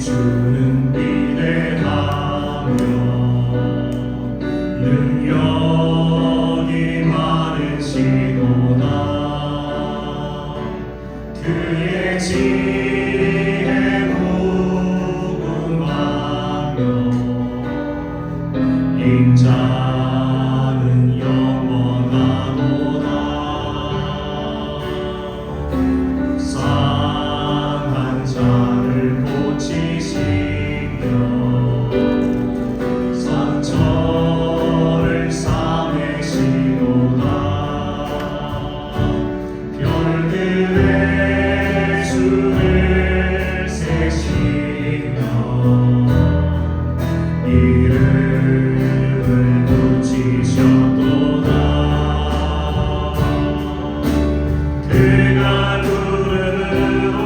주는 위대하며 능력이 많으시도다. 그의 지혜 무궁하며 인자는 영원하도다. 상한 자를 고치시며 상처를 싸매시도다. 별들의 수를 세시며 이름을 붙이셨도다. 그가 구름으로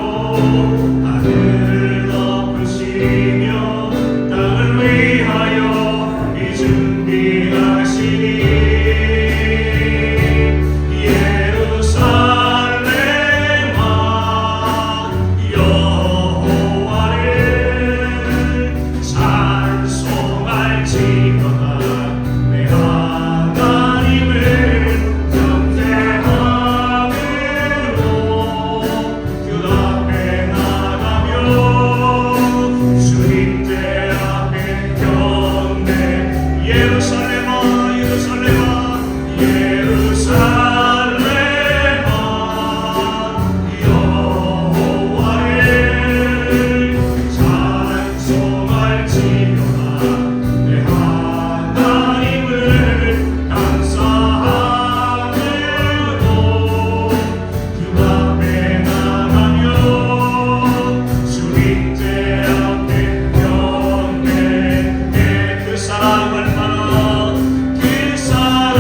하늘을 덮으시며 땅을 위하여 이 준비하시니 예루살렘아 여호와를 찬송할지어다. 내 하나님을 경배함으로 그 앞에 나가며 주님들 앞에 경배. 예루살렘아 예루살렘아 예루살렘아 여호와를 찬송할지어다. 내 하나님을 감사함으로 그 앞에 나가며 주님들 앞에 경배해. 그 사랑 얼마나 그 사랑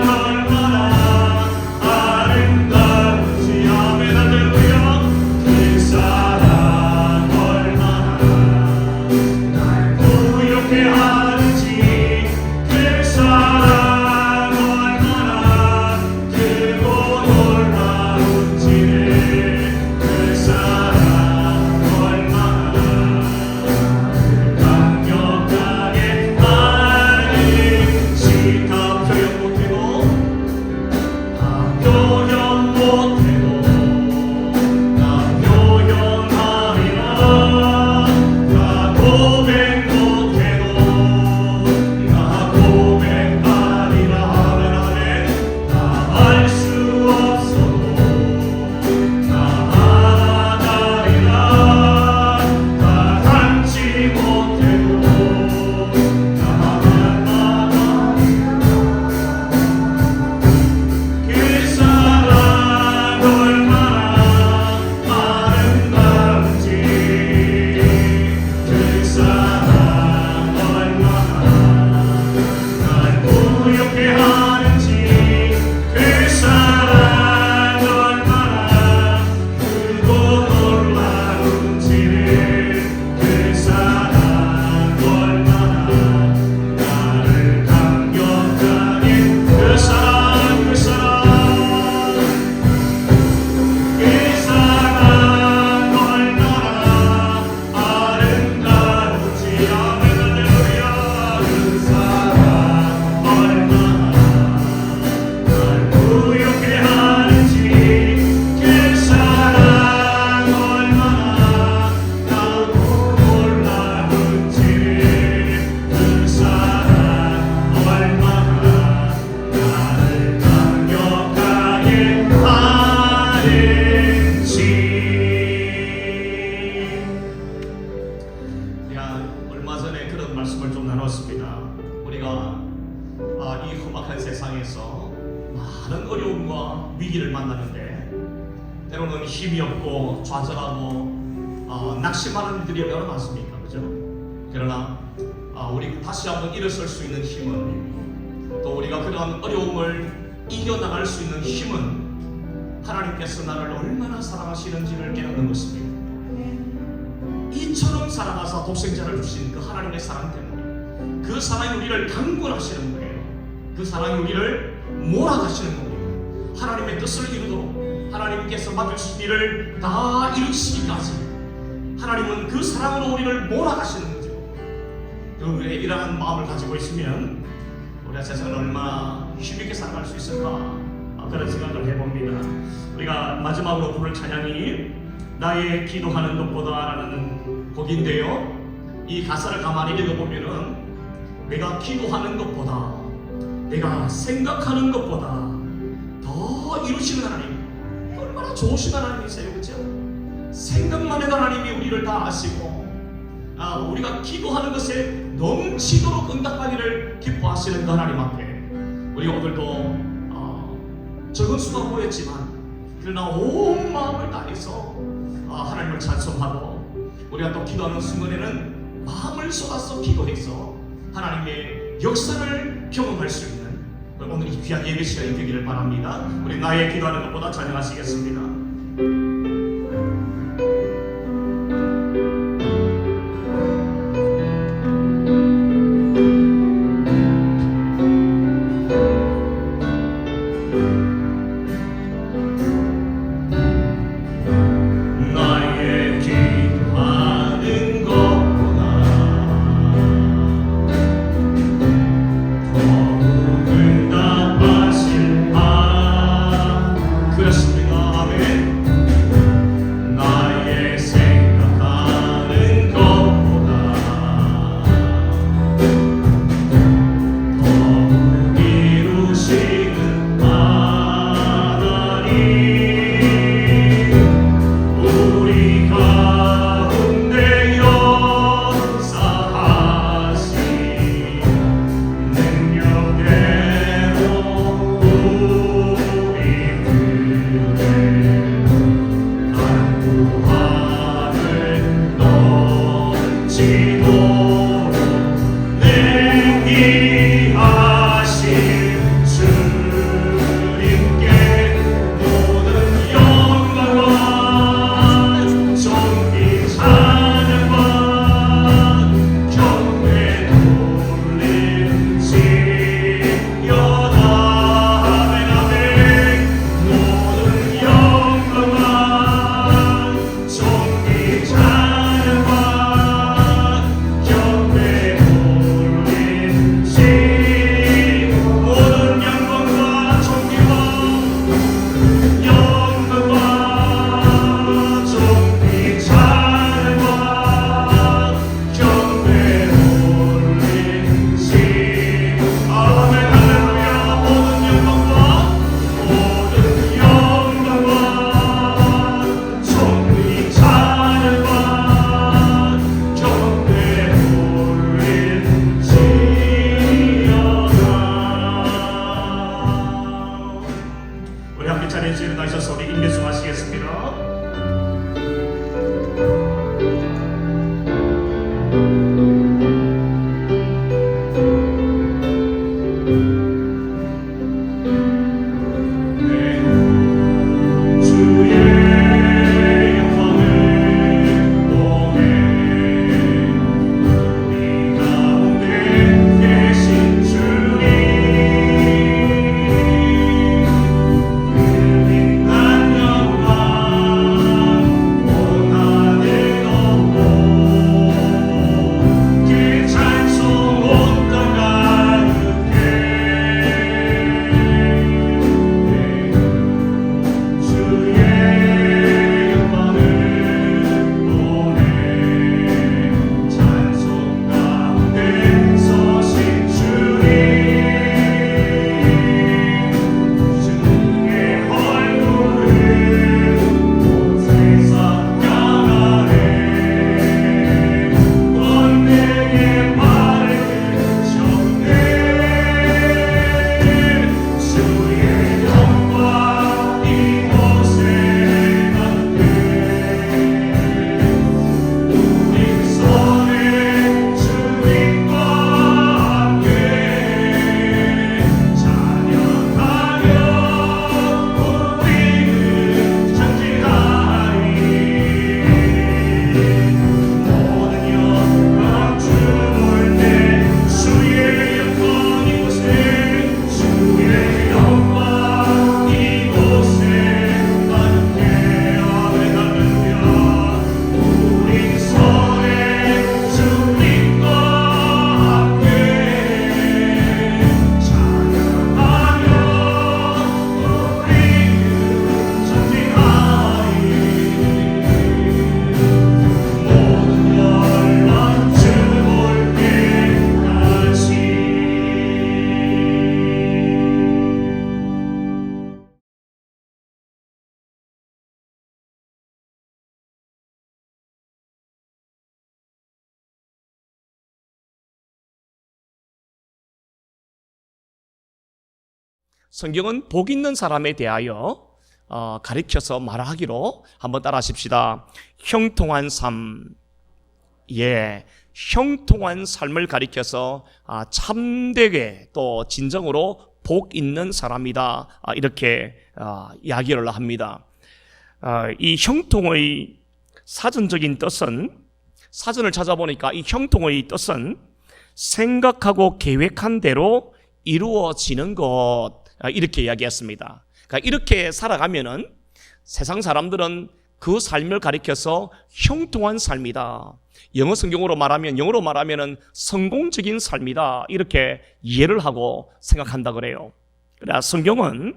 얼마나 아름다운지. 아멘 할렐루야. 그 사랑 얼마나 날 부욕해 하는지. 그 사랑 얼마나 크고 놀라운지를. 그 사랑 얼마나 강력하게 하는지. 다 표현 못해도 다 표현 못해도 다 표현하리라. 다 고백 못해도 다 고백하리라. 아멘 아멘. 다 알 수 없어도 다 알아가리라. 다 닮지 못해도 다 닮아가리라. 그 사랑 얼마나 아름다운지. 그 사랑 얼마나 날 부욕해 하는지. 그 사랑 얼마나 크고 놀라운지를. 그 사랑 얼마나 나를 강력하게. 그 사랑 그 사랑 그 사랑 얼마나 아름다운지. 아멘 할렐루야. 그 사랑 얼마나 날 부욕해 하는지. 그 사랑 얼마나 나고 놀라운지를. 그 사랑 얼마나 나를 강력하게 하는지. 내가 얼마 전에 그런 말씀을 좀 나눴습니다. 우리가 이 험악한 세상에서 많은 어려움과 위기를 만나는데 때로는 힘이 없고 좌절하고 낙심하는 일들이 얼마나 많습니까? 그죠? 그러나 우리 다시 한번 일어설 수 있는 힘은, 또 우리가 그러한 어려움을 이겨나갈 수 있는 힘은 하나님께서 나를 얼마나 사랑하시는지를 깨닫는 것입니다. 이처럼 사랑하사 독생자를 주신 그 하나님의 사랑 때문에 그 사랑이 우리를 강권하시는 거예요. 그 사랑이 우리를 몰아가시는 겁니다. 하나님의 뜻을 이루도록 하나님께서 맡으신 일을 다 이루시기까지 하나님은 그 사랑으로 우리를 몰아가시는 거죠. 그의 이러한 마음을 가지고 있으면 우리가 세상을 얼마나 힘있게 살아갈 수 있을까, 그런 생각을 해봅니다. 우리가 마지막으로 부를 찬양이 나의 기도하는 것보다라는 곡인데요, 이 가사를 가만히 읽어보면은 내가 기도하는 것보다, 내가 생각하는 것보다 더 이루시는 하나님, 얼마나 좋으신 하나님이세요, 그렇죠? 생각만 해도 하나님이 우리를 다 아시고, 우리가 기도하는 것에 넘치도록 응답하기를 기뻐하시는 그 하나님 앞에 우리 오늘도 적은 수가 보였지만 그러나 온 마음을 다해서 하나님을 찬송하고, 우리가 또 기도하는 순간에는 마음을 쏟아서 기도해서 하나님의 역사를 경험할 수 있는 오늘 이 귀한 예배 시간이 되기를 바랍니다. 우리 나의 기도하는 것보다 찬양하시겠습니다. 성경은 복 있는 사람에 대하여 가리켜서 말하기로 한번 따라 하십시다. 형통한 삶. 예, 형통한 삶을 가리켜서 참되게 또 진정으로 복 있는 사람이다. 이렇게 이야기를 합니다. 이 형통의 사전적인 뜻은, 사전을 찾아보니까 이 형통의 뜻은 생각하고 계획한 대로 이루어지는 것, 이렇게 이야기했습니다. 그러니까 이렇게 살아가면은 세상 사람들은 그 삶을 가리켜서 형통한 삶이다. 영어 성경으로 말하면은 성공적인 삶이다. 이렇게 이해를 하고 생각한다 그래요. 그래서 성경이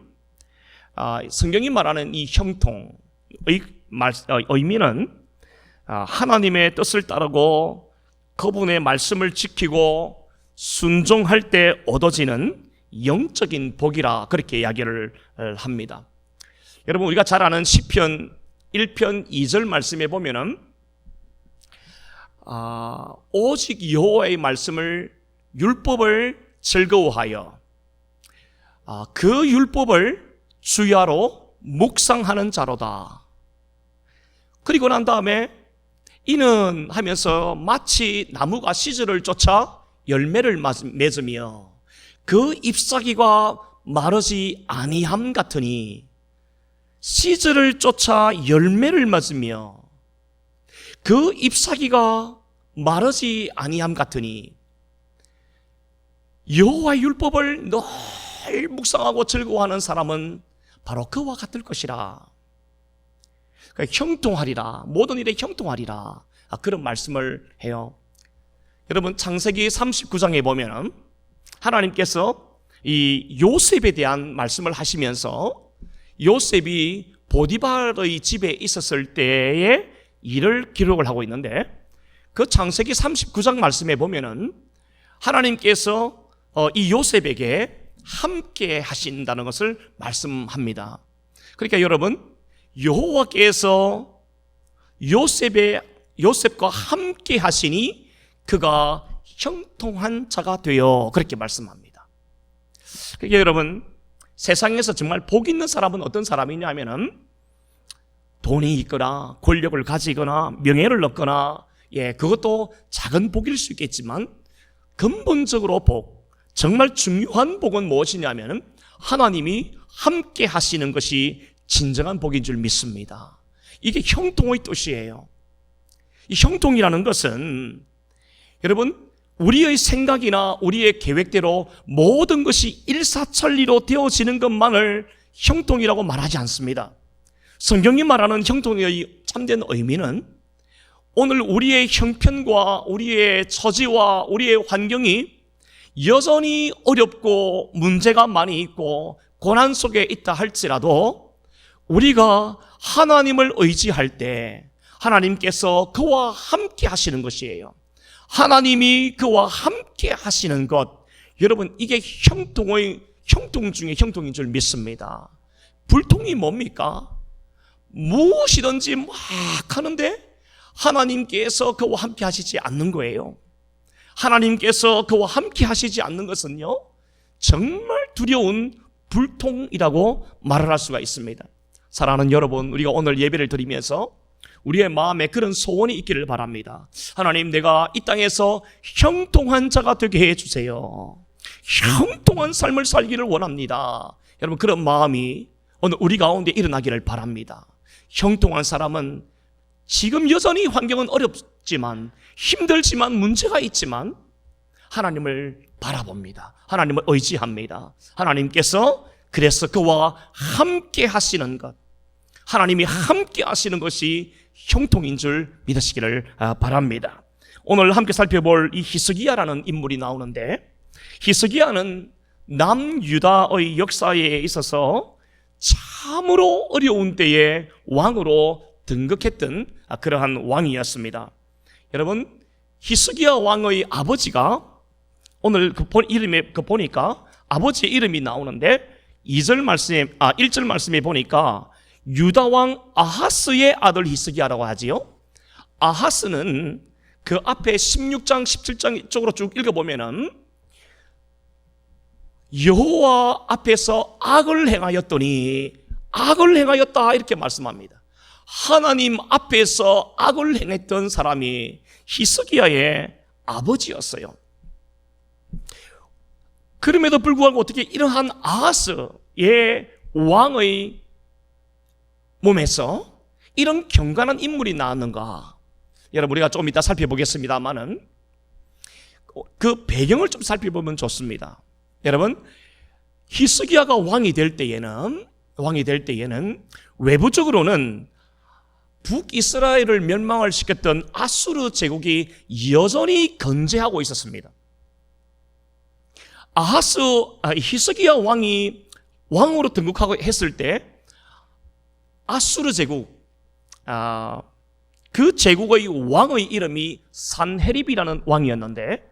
말하는 이 형통의 의미는 하나님의 뜻을 따르고 그분의 말씀을 지키고 순종할 때 얻어지는 영적인 복이라 그렇게 이야기를 합니다. 여러분, 우리가 잘 아는 시편 1편 2절 말씀에 보면은 오직 여호와의 말씀을 율법을 즐거워하여 그 율법을 주야로 묵상하는 자로다. 그리고 난 다음에 이는 하면서 마치 나무가 씨즈를 쫓아 열매를 맺으며 그 잎사귀가 마르지 아니함 같으니, 씨즈를 쫓아 열매를 맺으며 그 잎사귀가 마르지 아니함 같으니, 여호와의 율법을 늘 묵상하고 즐거워하는 사람은 바로 그와 같을 것이라. 그러니까 형통하리라, 모든 일에 형통하리라, 그런 말씀을 해요. 여러분, 창세기 39장에 보면 하나님께서 이 요셉에 대한 말씀을 하시면서 요셉이 보디발의 집에 있었을 때의 일을 기록을 하고 있는데, 그 창세기 39장 말씀에 보면은 하나님께서 이 요셉에게 함께 하신다는 것을 말씀합니다. 그러니까 여러분, 여호와께서 요셉과 함께 하시니 그가 형통한 자가 되어, 그렇게 말씀합니다. 그러니까 여러분, 세상에서 정말 복 있는 사람은 어떤 사람이냐면은 돈이 있거나 권력을 가지거나 명예를 얻거나, 그것도 작은 복일 수 있겠지만 근본적으로 정말 중요한 복은 무엇이냐면 하나님이 함께 하시는 것이 진정한 복인 줄 믿습니다. 이게 형통의 뜻이에요. 이 형통이라는 것은 여러분, 우리의 생각이나 우리의 계획대로 모든 것이 일사천리로 되어지는 것만을 형통이라고 말하지 않습니다. 성경이 말하는 형통의 참된 의미는 오늘 우리의 형편과 우리의 처지와 우리의 환경이 여전히 어렵고 문제가 많이 있고 고난 속에 있다 할지라도 우리가 하나님을 의지할 때 하나님께서 그와 함께 하시는 것이에요. 하나님이 그와 함께 하시는 것, 여러분, 이게 형통 중에 형통인 줄 믿습니다. 불통이 뭡니까? 무엇이든지 막 하는데 하나님께서 그와 함께 하시지 않는 거예요. 하나님께서 그와 함께 하시지 않는 것은요, 정말 두려운 불통이라고 말을 할 수가 있습니다. 사랑하는 여러분, 우리가 오늘 예배를 드리면서 우리의 마음에 그런 소원이 있기를 바랍니다. 하나님, 내가 이 땅에서 형통한 자가 되게 해주세요. 형통한 삶을 살기를 원합니다. 여러분, 그런 마음이 오늘 우리 가운데 일어나기를 바랍니다. 형통한 사람은 지금 여전히 환경은 어렵지만, 힘들지만, 문제가 있지만 하나님을 바라봅니다. 하나님을 의지합니다. 하나님께서 그래서 그와 함께 하시는 것, 하나님이 함께 하시는 것이 형통인 줄 믿으시기를 바랍니다. 오늘 함께 살펴볼 이 히스기야라는 인물이 나오는데, 히스기야는 남유다의 역사에 있어서 참으로 어려운 때에 왕으로 등극했던 그러한 왕이었습니다. 여러분, 히스기야 왕의 아버지가 오늘 이름에 보니까 아버지의 이름이 나오는데 1절 말씀에 보니까 유다 왕 아하스의 아들 히스기야라고 하지요. 아하스는 그 앞에 16장, 17장 쪽으로 쭉 읽어보면은 여호와 앞에서 악을 행하였더니 악을 행하였다 이렇게 말씀합니다. 하나님 앞에서 악을 행했던 사람이 히스기야의 아버지였어요. 그럼에도 불구하고 어떻게 이러한 아하스의 왕의 몸에서 이런 경건한 인물이 나왔는가? 여러분, 우리가 조금 이따 살펴보겠습니다만은 그 배경을 좀 살펴보면 좋습니다. 여러분, 히스기야가 왕이 될 때에는 외부적으로는 북이스라엘을 멸망을 시켰던 아수르 제국이 여전히 건재하고 있었습니다. 히스기야 왕이 왕으로 등극하고 했을 때 아수르 제국, 그 제국의 왕의 이름이 산헤립이라는 왕이었는데,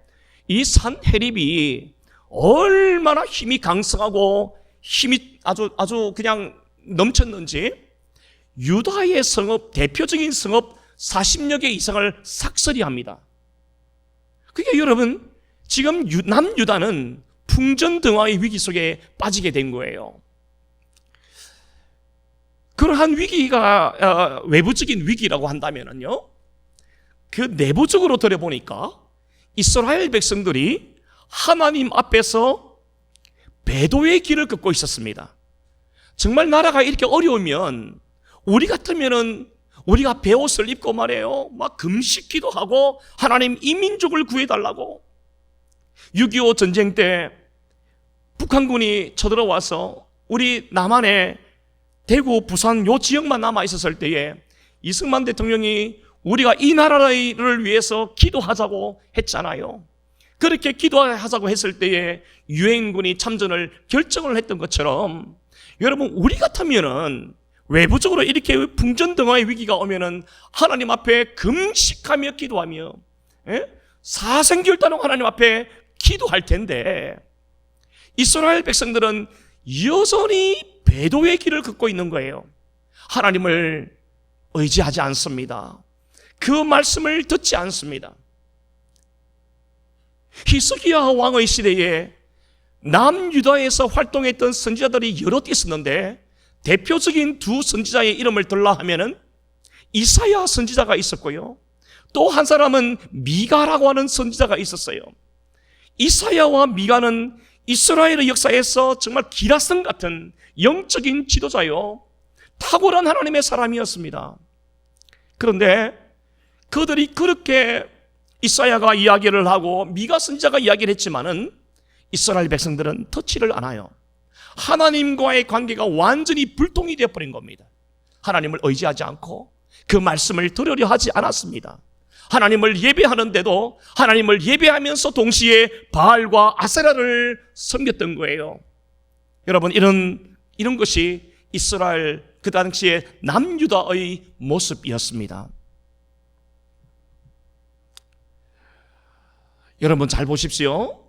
이 산헤립이 얼마나 힘이 강성하고 힘이 아주 그냥 넘쳤는지 유다의 성읍, 대표적인 성읍 40여 개 이상을 삭설이 합니다. 그게 여러분, 지금 남유다는 풍전등화의 위기 속에 빠지게 된 거예요. 그러한 위기가 외부적인 위기라고 한다면요, 그 내부적으로 들여보니까 이스라엘 백성들이 하나님 앞에서 배도의 길을 걷고 있었습니다. 정말 나라가 이렇게 어려우면 우리 같으면은 우리가 베옷을 입고 말해요, 막 금식기도 하고 하나님 이 민족을 구해달라고. 6.25 전쟁 때 북한군이 쳐들어와서 우리 남한에 대구, 부산 요 지역만 남아 있었을 때에 이승만 대통령이 우리가 이 나라를 위해서 기도하자고 했잖아요. 그렇게 기도하자고 했을 때에 유엔군이 참전을 결정을 했던 것처럼, 여러분, 우리 같으면은 외부적으로 이렇게 풍전등화의 위기가 오면은 하나님 앞에 금식하며 기도하며 사생결단하고 하나님 앞에 기도할 텐데, 이스라엘 백성들은 여전히 배도의 길을 걷고 있는 거예요. 하나님을 의지하지 않습니다. 그 말씀을 듣지 않습니다. 히스기야 왕의 시대에 남유다에서 활동했던 선지자들이 여럿 있었는데, 대표적인 두 선지자의 이름을 들라 하면은 이사야 선지자가 있었고요, 또 한 사람은 미가라고 하는 선지자가 있었어요. 이사야와 미가는 이스라엘의 역사에서 정말 기라성 같은 영적인 지도자요, 탁월한 하나님의 사람이었습니다. 그런데 그들이 그렇게 이사야가 이야기를 하고 미가 선지자가 이야기를 했지만은 이스라엘 백성들은 터치를 안 해요. 하나님과의 관계가 완전히 불통이 되어버린 겁니다. 하나님을 의지하지 않고 그 말씀을 들으려 하지 않았습니다. 하나님을 예배하는데도 하나님을 예배하면서 동시에 바알과 아세라를 섬겼던 거예요. 여러분, 이런 것이 이스라엘 그 당시에 남유다의 모습이었습니다. 여러분, 잘 보십시오.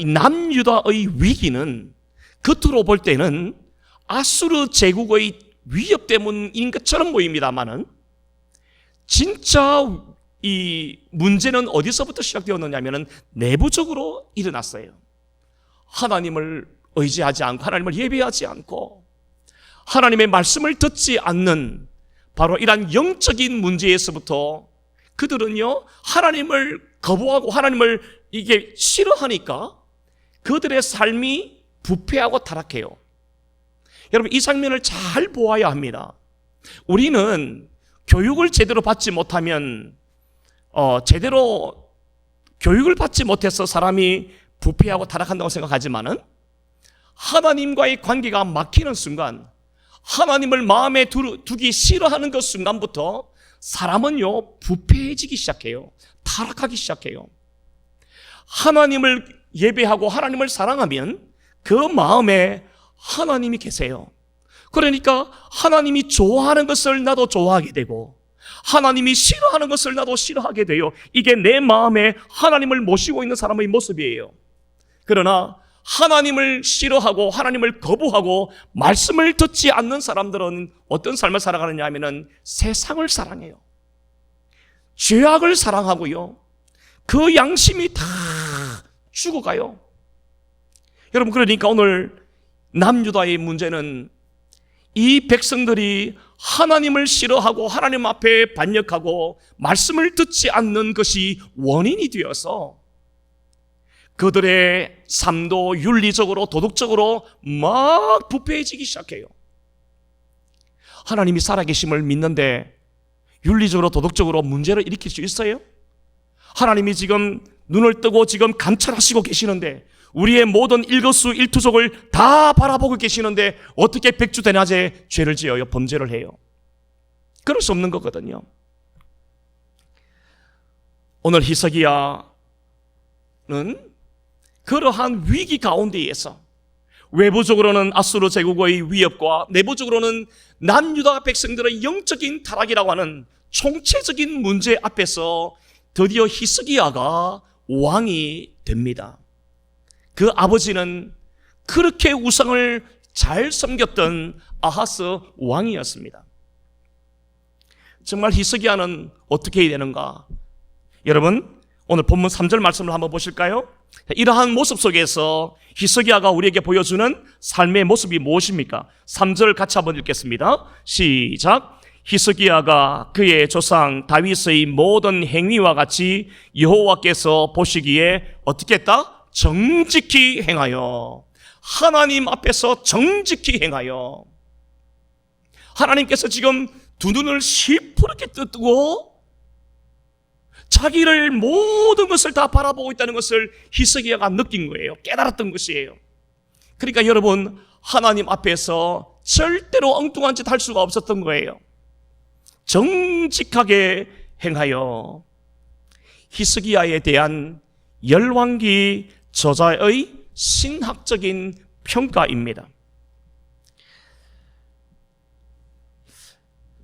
남유다의 위기는 겉으로 볼 때는 아수르 제국의 위협 때문인 것처럼 보입니다만은, 진짜 이 문제는 어디서부터 시작되었느냐면은 내부적으로 일어났어요. 하나님을 의지하지 않고 하나님을 예배하지 않고 하나님의 말씀을 듣지 않는 바로 이러한 영적인 문제에서부터 그들은요, 하나님을 거부하고 하나님을 이게 싫어하니까 그들의 삶이 부패하고 타락해요. 여러분, 이 장면을 잘 보아야 합니다. 우리는 교육을 제대로 받지 못하면 제대로 교육을 받지 못해서 사람이 부패하고 타락한다고 생각하지만은, 하나님과의 관계가 막히는 순간, 하나님을 마음에 두기 싫어하는 그 순간부터 사람은요, 부패해지기 시작해요. 타락하기 시작해요. 하나님을 예배하고 하나님을 사랑하면 그 마음에 하나님이 계세요. 그러니까 하나님이 좋아하는 것을 나도 좋아하게 되고 하나님이 싫어하는 것을 나도 싫어하게 돼요. 이게 내 마음에 하나님을 모시고 있는 사람의 모습이에요. 그러나 하나님을 싫어하고 하나님을 거부하고 말씀을 듣지 않는 사람들은 어떤 삶을 살아가느냐 하면은 세상을 사랑해요. 죄악을 사랑하고요, 그 양심이 다 죽어가요. 여러분, 그러니까 오늘 남유다의 문제는 이 백성들이 하나님을 싫어하고 하나님 앞에 반역하고 말씀을 듣지 않는 것이 원인이 되어서 그들의 삶도 윤리적으로 도덕적으로 막 부패해지기 시작해요. 하나님이 살아계심을 믿는데 윤리적으로 도덕적으로 문제를 일으킬 수 있어요? 하나님이 지금 눈을 뜨고 지금 감찰하시고 계시는데 우리의 모든 일거수일투족을 다 바라보고 계시는데 어떻게 백주대낮에 죄를 지어요? 범죄를 해요? 그럴 수 없는 거거든요. 오늘 히스기야는 그러한 위기 가운데에서 외부적으로는 아수르 제국의 위협과 내부적으로는 남유다 백성들의 영적인 타락이라고 하는 총체적인 문제 앞에서 드디어 히스기야가 왕이 됩니다. 그 아버지는 그렇게 우상을 잘 섬겼던 아하스 왕이었습니다. 정말 히스기야는 어떻게 해야 되는가? 여러분, 오늘 본문 3절 말씀을 한번 보실까요? 이러한 모습 속에서 히스기야가 우리에게 보여주는 삶의 모습이 무엇입니까? 3절 같이 한번 읽겠습니다. 시작. 히스기야가 그의 조상 다윗의 모든 행위와 같이 여호와께서 보시기에 어떻게 했다? 정직히 행하여, 하나님 앞에서 정직히 행하여. 하나님께서 지금 두 눈을 시퍼렇게 뜨고 자기를 모든 것을 다 바라보고 있다는 것을 히스기야가 느낀 거예요. 깨달았던 것이에요. 그러니까 여러분, 하나님 앞에서 절대로 엉뚱한 짓 할 수가 없었던 거예요. 정직하게 행하여. 히스기야에 대한 열왕기 저자의 신학적인 평가입니다.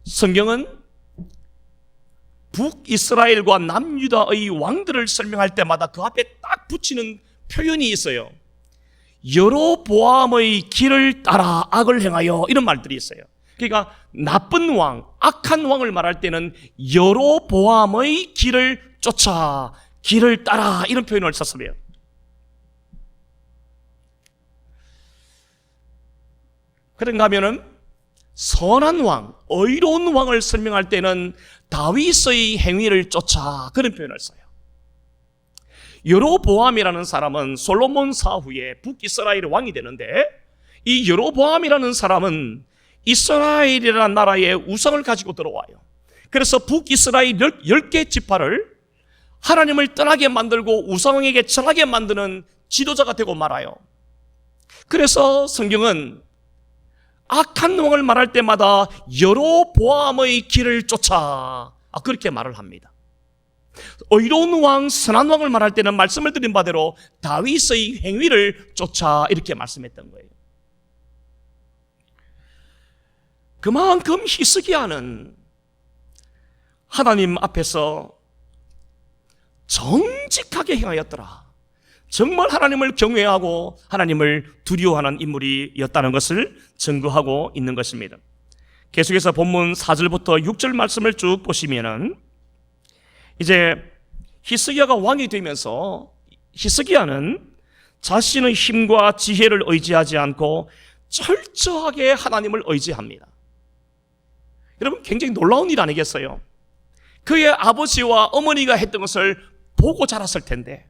성경은 북이스라엘과 남유다의 왕들을 설명할 때마다 그 앞에 딱 붙이는 표현이 있어요. 여로보암의 길을 따라 악을 행하여, 이런 말들이 있어요. 그러니까 나쁜 왕, 악한 왕을 말할 때는 여로보암의 길을 쫓아, 길을 따라, 이런 표현을 썼어요. 그런가 하면은 선한 왕, 의로운 왕을 설명할 때는 다윗의 행위를 쫓아, 그런 표현을 써요. 여로보암이라는 사람은 솔로몬 사후에 북이스라엘 왕이 되는데, 이 여로보암이라는 사람은 이스라엘이라는 나라에 우상을 가지고 들어와요. 그래서 북이스라엘 10개 지파를 하나님을 떠나게 만들고 우상에게 절하게 만드는 지도자가 되고 말아요. 그래서 성경은 악한 왕을 말할 때마다 여로보암의 길을 쫓아, 그렇게 말을 합니다. 의로운 왕, 선한 왕을 말할 때는 말씀을 드린 바대로 다윗의 행위를 쫓아, 이렇게 말씀했던 거예요. 그만큼 히스기야는 하나님 앞에서 정직하게 행하였더라. 정말 하나님을 경외하고 하나님을 두려워하는 인물이었다는 것을 증거하고 있는 것입니다. 계속해서 본문 4절부터 6절 말씀을 쭉 보시면은 이제 히스기야가 왕이 되면서 히스기야는 자신의 힘과 지혜를 의지하지 않고 철저하게 하나님을 의지합니다. 여러분, 굉장히 놀라운 일 아니겠어요? 그의 아버지와 어머니가 했던 것을 보고 자랐을 텐데,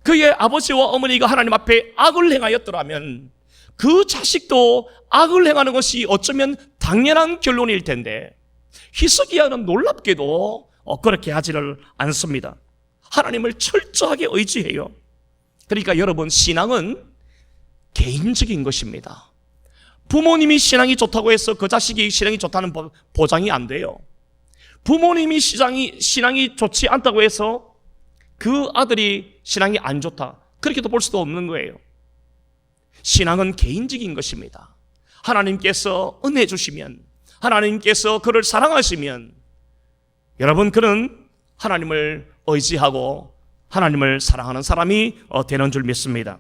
그의 아버지와 어머니가 하나님 앞에 악을 행하였더라면 그 자식도 악을 행하는 것이 어쩌면 당연한 결론일 텐데, 히스기야는 놀랍게도 그렇게 하지를 않습니다. 하나님을 철저하게 의지해요. 그러니까 여러분, 신앙은 개인적인 것입니다. 부모님이 신앙이 좋다고 해서 그 자식이 신앙이 좋다는 보장이 안 돼요. 부모님이 신앙이 좋지 않다고 해서 그 아들이 신앙이 안 좋다, 그렇게도 볼 수도 없는 거예요. 신앙은 개인적인 것입니다. 하나님께서 은혜 주시면, 하나님께서 그를 사랑하시면 여러분, 그는 하나님을 의지하고 하나님을 사랑하는 사람이 되는 줄 믿습니다.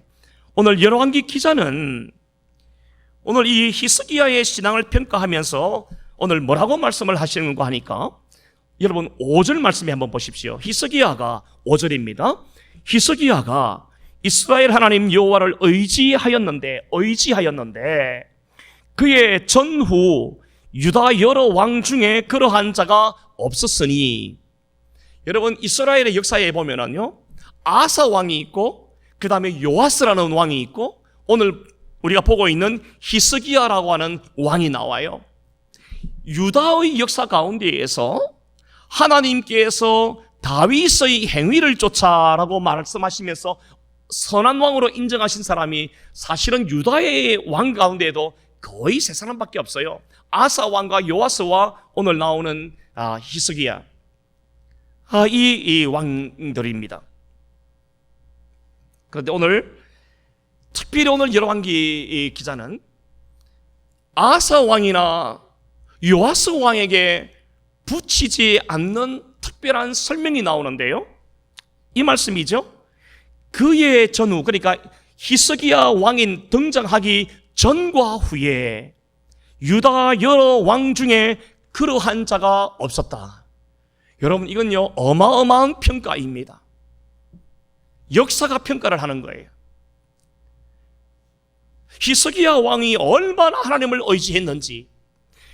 오늘 열왕기 기자는 오늘 이 히스기야의 신앙을 평가하면서 오늘 뭐라고 말씀을 하시는 거 하니까, 여러분 5절 말씀에 한번 보십시오. 히스기야가 5절입니다. 히스기야가 이스라엘 하나님 여호와를 의지하였는데 그의 전후 유다 여러 왕 중에 그러한 자가 없었으니, 여러분 이스라엘의 역사에 보면은요, 아사 왕이 있고 그 다음에 요아스라는 왕이 있고 오늘 우리가 보고 있는 히스기야라고 하는 왕이 나와요. 유다의 역사 가운데에서 하나님께서 다윗의 행위를 쫓아라고 말씀하시면서 선한 왕으로 인정하신 사람이 사실은 유다의 왕 가운데에도 거의 세 사람밖에 없어요. 아사 왕과 요아스와 오늘 나오는 히스기야, 이 왕들입니다. 그런데 오늘 특별히 오늘 열왕기 기자는 아사 왕이나 요아스 왕에게 붙이지 않는 특별한 설명이 나오는데요, 이 말씀이죠. 그의 전후, 그러니까 히스기야 왕인 등장하기 전과 후에 유다 여러 왕 중에 그러한 자가 없었다. 여러분 이건요 어마어마한 평가입니다. 역사가 평가를 하는 거예요. 히스기야 왕이 얼마나 하나님을 의지했는지,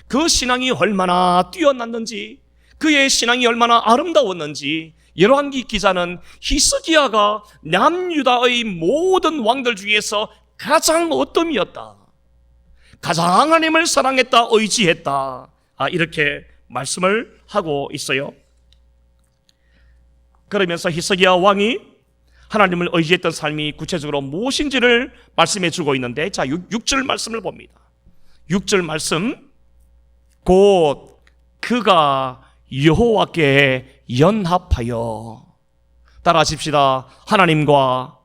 그 신앙이 얼마나 뛰어났는지, 그의 신앙이 얼마나 아름다웠는지 열왕기 기자는 히스기야가 남유다의 모든 왕들 중에서 가장 어뜸이었다, 가장 하나님을 사랑했다, 의지했다, 이렇게 말씀을 하고 있어요. 그러면서 히스기야 왕이 하나님을 의지했던 삶이 구체적으로 무엇인지를 말씀해 주고 있는데, 자 6절 말씀을 봅니다. 6절 말씀, 곧 그가 여호와께 연합하여, 따라하십시다. 하나님과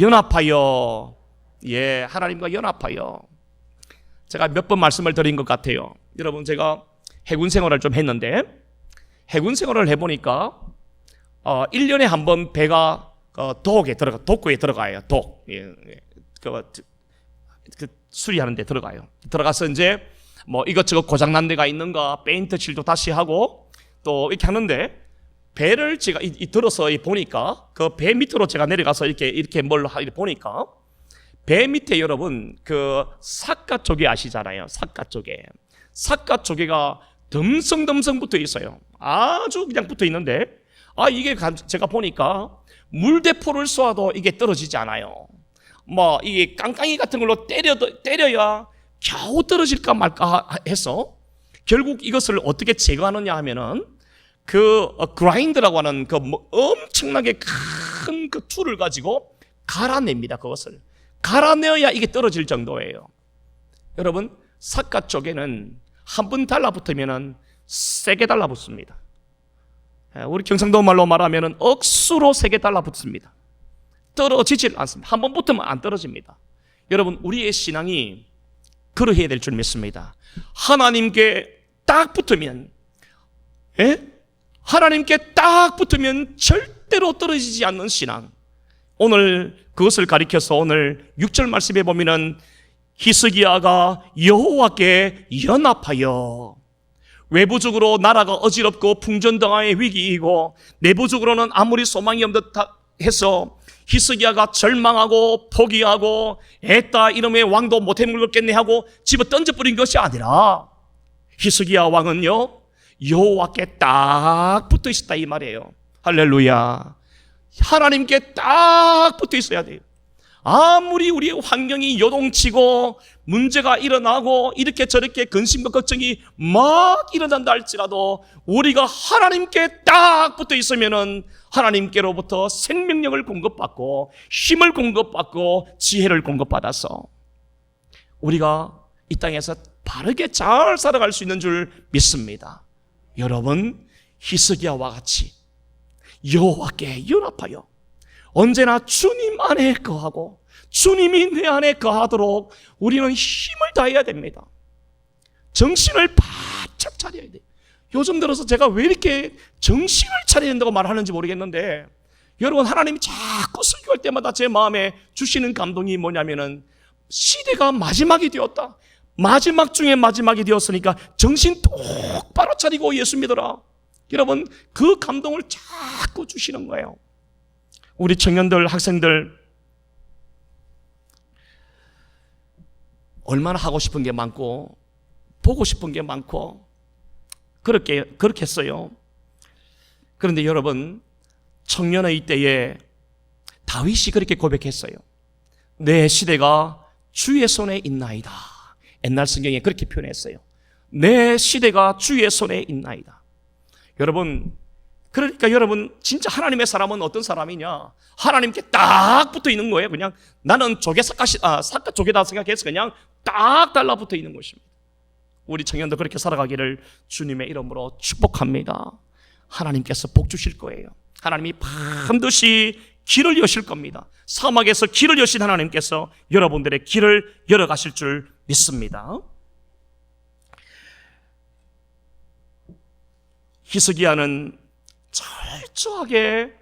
연합하여. 예, 하나님과 연합하여. 제가 몇 번 말씀을 드린 것 같아요. 여러분 제가 해군 생활을 좀 했는데, 해군 생활을 해보니까 1년에 한 번 배가 독구에 들어가요. 그 수리하는 데 들어가요. 들어가서 이제 뭐 이것저것 고장난 데가 있는가 페인트 칠도 다시 하고 또 이렇게 하는데, 배를 제가 들어서 보니까 그 배 밑으로 제가 내려가서 이렇게 뭘 보니까 배 밑에 여러분 그 삿갓 조개 아시잖아요. 삿갓 조개가 듬성듬성 붙어 있어요. 아주 그냥 붙어 있는데, 이게 제가 보니까 물대포를 쏘아도 이게 떨어지지 않아요. 뭐 이게 깡깡이 같은 걸로 때려야 겨우 떨어질까 말까 해서 결국 이것을 어떻게 제거하느냐 하면은 그 그라인더라고 하는 그 엄청나게 큰 그 툴을 가지고 갈아냅니다. 그것을 갈아내어야 이게 떨어질 정도예요. 여러분 삿갓 조개는 한 번 달라붙으면은 세게 달라붙습니다. 우리 경상도 말로 말하면은 억수로 세게 달라붙습니다. 떨어지질 않습니다. 한 번 붙으면 안 떨어집니다. 여러분 우리의 신앙이 그러해야 될 줄 믿습니다. 하나님께 딱 붙으면, 하나님께 딱 붙으면 절대로 떨어지지 않는 신앙. 오늘 그것을 가리켜서 오늘 6절 말씀에 보면은 히스기야가 여호와께 연합하여, 외부적으로 나라가 어지럽고 풍전등화의 위기이고 내부적으로는 아무리 소망이 없는 듯 해서 히스기야가 절망하고 포기하고 에따 이놈의 왕도 못해 물겠네 하고 집어 던져버린 것이 아니라, 히스기야 왕은요 여호와께 딱 붙어 있었다 이 말이에요. 할렐루야. 하나님께 딱 붙어 있어야 돼요. 아무리 우리의 환경이 요동치고 문제가 일어나고 이렇게 저렇게 근심과 걱정이 막 일어난다 할지라도 우리가 하나님께 딱 붙어 있으면은 하나님께로부터 생명력을 공급받고 힘을 공급받고 지혜를 공급받아서 우리가 이 땅에서 바르게 잘 살아갈 수 있는 줄 믿습니다. 여러분 히스기야와 같이 여호와께 연합하여 언제나 주님 안에 거하고 주님이 내 안에 거하도록 우리는 힘을 다해야 됩니다. 정신을 바짝 차려야 돼요. 요즘 들어서 제가 왜 이렇게 정신을 차려야 된다고 말하는지 모르겠는데, 여러분 하나님이 자꾸 설교할 때마다 제 마음에 주시는 감동이 뭐냐면은 시대가 마지막이 되었다. 마지막 중에 마지막이 되었으니까 정신 똑바로 차리고 예수 믿어라. 여러분, 그 감동을 자꾸 주시는 거예요. 우리 청년들, 학생들 얼마나 하고 싶은 게 많고 보고 싶은 게 많고 그렇겠어요. 그런데 여러분, 청년의 때에 다윗이 그렇게 고백했어요. 내 시대가 주의 손에 있나이다. 옛날 성경에 그렇게 표현했어요. 내 시대가 주의 손에 있나이다. 여러분, 그러니까 여러분, 진짜 하나님의 사람은 어떤 사람이냐? 하나님께 딱 붙어 있는 거예요. 그냥 나는 조개다 생각해서 그냥 딱 달라붙어 있는 것입니다. 우리 청년도 그렇게 살아가기를 주님의 이름으로 축복합니다. 하나님께서 복 주실 거예요. 하나님이 반드시 길을 여실 겁니다. 사막에서 길을 여신 하나님께서 여러분들의 길을 열어가실 줄 믿습니다. 히스기야는 철저하게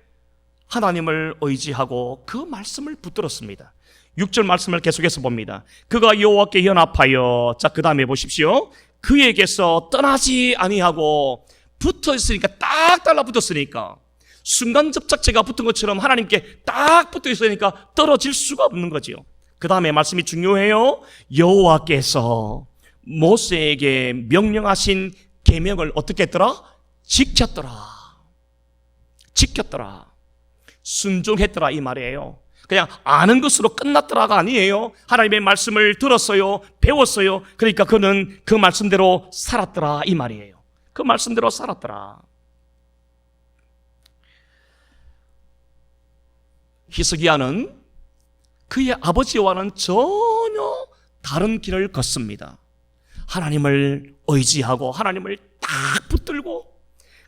하나님을 의지하고 그 말씀을 붙들었습니다. 6절 말씀을 계속해서 봅니다. 그가 여호와께 연합하여, 자, 그 다음에 보십시오. 그에게서 떠나지 아니하고 붙어 있으니까, 딱 달라붙었으니까, 순간 접착제가 붙은 것처럼 하나님께 딱 붙어 있으니까 떨어질 수가 없는 거지요. 그 다음에 말씀이 중요해요. 여호와께서 모세에게 명령하신 계명을 어떻게 했더라? 지켰더라. 순종했더라, 이 말이에요. 그냥 아는 것으로 끝났더라가 아니에요. 하나님의 말씀을 들었어요. 배웠어요. 그러니까 그는 그 말씀대로 살았더라, 이 말이에요. 그 말씀대로 살았더라. 히스기야는 그의 아버지와는 전혀 다른 길을 걷습니다. 하나님을 의지하고 하나님을 딱 붙들고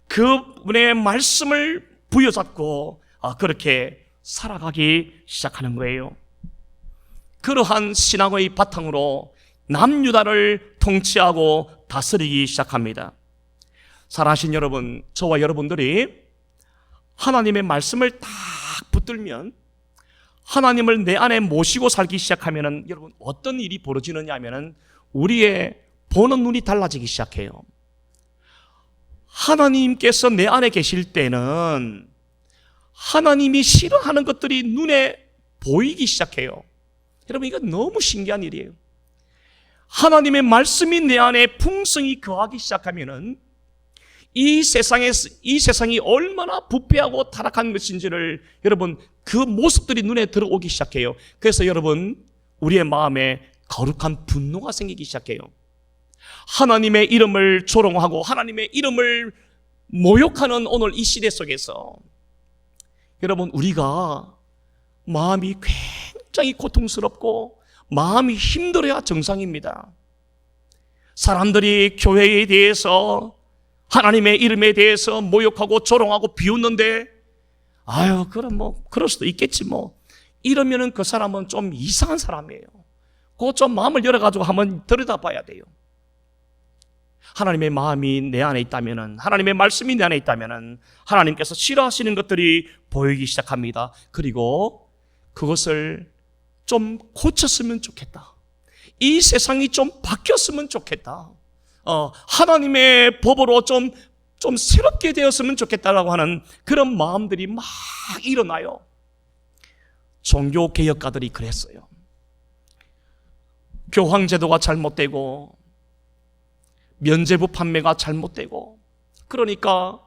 그분의 말씀을 부여잡고 그렇게 살아가기 시작하는 거예요. 그러한 신앙의 바탕으로 남유다를 통치하고 다스리기 시작합니다. 사랑하신 여러분, 저와 여러분들이 하나님의 말씀을 딱 붙들면, 하나님을 내 안에 모시고 살기 시작하면 여러분, 어떤 일이 벌어지느냐 하면 우리의 보는 눈이 달라지기 시작해요. 하나님께서 내 안에 계실 때는 하나님이 싫어하는 것들이 눈에 보이기 시작해요. 여러분, 이거 너무 신기한 일이에요. 하나님의 말씀이 내 안에 풍성히 거하기 시작하면은 이 세상이 얼마나 부패하고 타락한 것인지를 여러분, 그 모습들이 눈에 들어오기 시작해요. 그래서 여러분, 우리의 마음에 거룩한 분노가 생기기 시작해요. 하나님의 이름을 조롱하고 하나님의 이름을 모욕하는 오늘 이 시대 속에서 여러분, 우리가 마음이 굉장히 고통스럽고 마음이 힘들어야 정상입니다. 사람들이 교회에 대해서, 하나님의 이름에 대해서 모욕하고 조롱하고 비웃는데, 그럼 그럴 수도 있겠지 이러면은 그 사람은 좀 이상한 사람이에요. 그거 좀 마음을 열어가지고 한번 들여다봐야 돼요. 하나님의 마음이 내 안에 있다면은, 하나님의 말씀이 내 안에 있다면은 하나님께서 싫어하시는 것들이 보이기 시작합니다. 그리고 그것을 좀 고쳤으면 좋겠다. 이 세상이 좀 바뀌었으면 좋겠다. 하나님의 법으로 좀 새롭게 되었으면 좋겠다라고 하는 그런 마음들이 막 일어나요. 종교개혁가들이 그랬어요. 교황제도가 잘못되고 면죄부 판매가 잘못되고, 그러니까